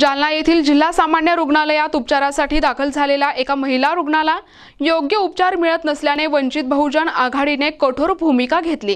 जालना येथील जिल्हा सामान्य रुग्णालयात उपचारासाठी दाखल झालेल्या एका महिला रुग्णाला योग्य उपचार मिळत नसल्याने वंचित बहुजन आघाडीने कठोर भूमिका घेतली।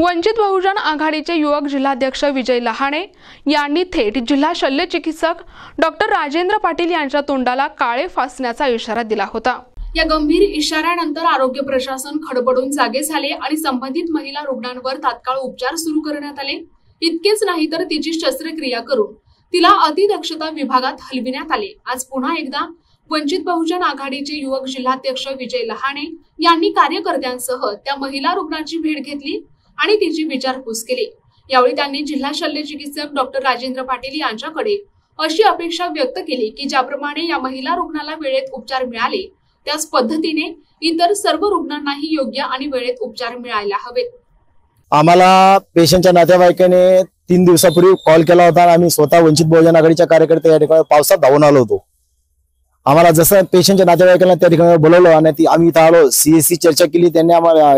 वंचित बहुजन आघाडीचे युवक जिल्हाध्यक्ष विजय लहाणे यांनी थेट जिल्हा शल्य चिकित्सक डॉक्टर राजेंद्र पाटील यांच्या तोंडाला काळे फासण्याचा इशारा दिला होता। या गंभीर इशाऱ्यानंतर आरोग्य प्रशासन खडबडून जागे झाले आणि संबंधित महिला रुग्णांवर तात्काळ उपचार सुरू करण्यात आले। इतकेच नाही तर तिची शस्त्रक्रिया करून तिला अतिदक्षता विभागात हलविण्यात आले। आज पुन्हा एकदा वंचित बहुजन आघाडीचे युवक जिल्हाध्यक्ष विजय लहाणे यांनी कार्यकर्त्यांसह त्या महिला रुग्णाची भेट घेतली आणि तिची विचारपूस केली। यावेळी त्यांनी जिल्हा शल्य चिकित्सक डॉक्टर राजेंद्र पाटील यांच्याकडे अशी अपेक्षा व्यक्त केली की ज्याप्रमाणे या महिला रुग्णाला वेळेत उपचार मिळाले त्याच पद्धतीने इतर सर्व रुग्णांनाही योग्य आणि वेळेत उपचार मिळायला हवेत। आम्हाला पेशंटच्या नातेवाईकाने 3 दिवसापूर्वी कॉल केला होता। आम्ही स्वतः वंचित बहुजन आघाडीच्या कार्यकर्ते या ठिकाणी पावसात धावून आलो होतो। आम्हाला जसं पेशंटच्या नातेवाईकांना त्या ठिकाणी बोलवलं आणि आम्ही इथं आलो, सीएससी चर्चा केली। त्यांनी आम्हाला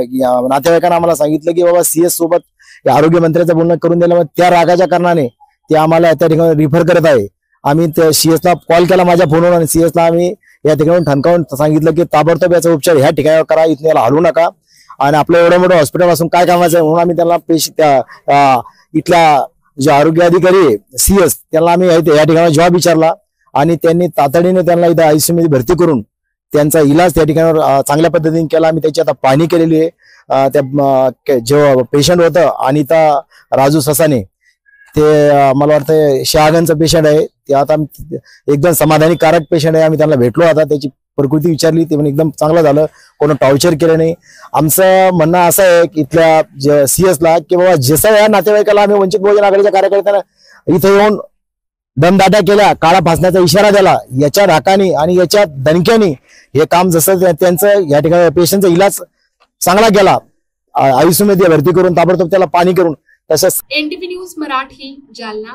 नातेवाईकांना आम्हाला सांगितलं की बाबा सीएस सोबत आरोग्य मंत्र्याचं बोलणं करून दिलं। त्या रागाच्या कारणाने ते आम्हाला त्या ठिकाणी रिफर करत आहे। आम्ही त्या सीएसला कॉल केला माझ्या फोनवर आणि सीएसला आम्ही या ठिकाणी ठणकावून सांगितलं की ताबडतोब याचा उपचार ह्या ठिकाणी करा, इथं याला हलवू नका आणि आपलं एवढं मोठं हॉस्पिटल असून काय कामाचं आहे म्हणून आम्ही त्यांना इथल्या जे आरोग्य अधिकारी सीएस त्यांना आम्ही या ठिकाणी जॉब विचारला आणि त्यांनी तातडीने त्यांना इथं आयसीयू मध्ये भरती करून त्यांचा इलाज त्या ठिकाणी चांगल्या पद्धतीने केला। आम्ही त्याची आता पाहणी केलेली आहे। त्या जो पेशंट होतं अनिता राजू ससाने ते मला वाटतं शहागनचं पेशंट आहे। ते आता एकदम समाधानीकारक पेशंट आहे। आम्ही त्यांना भेटलो, आता त्याची प्रकृती विचारली, ते एकदम चांगलं झालं, कोणी टॉर्चर केलं नाही। आमचं म्हणणं असं आहे की इथल्या सीएसला की बाबा जसं या नातेवाईकाला आम्ही वंचित बहुजन आघाडीच्या कार्यकर्त्यांना इथे येऊन दमदाट्या केल्या, काळा फासण्याचा इशारा दिला, याच्या राखाने आणि याच्या दणक्याने हे काम जसं त्यांचं या ठिकाणी पेशंटचा इलाज चांगला केला, आयसीयू मध्ये भरती करून ताबडतोब त्याला पाणी करून तसंच एनटीव्ही न्यूज मराठी जालना।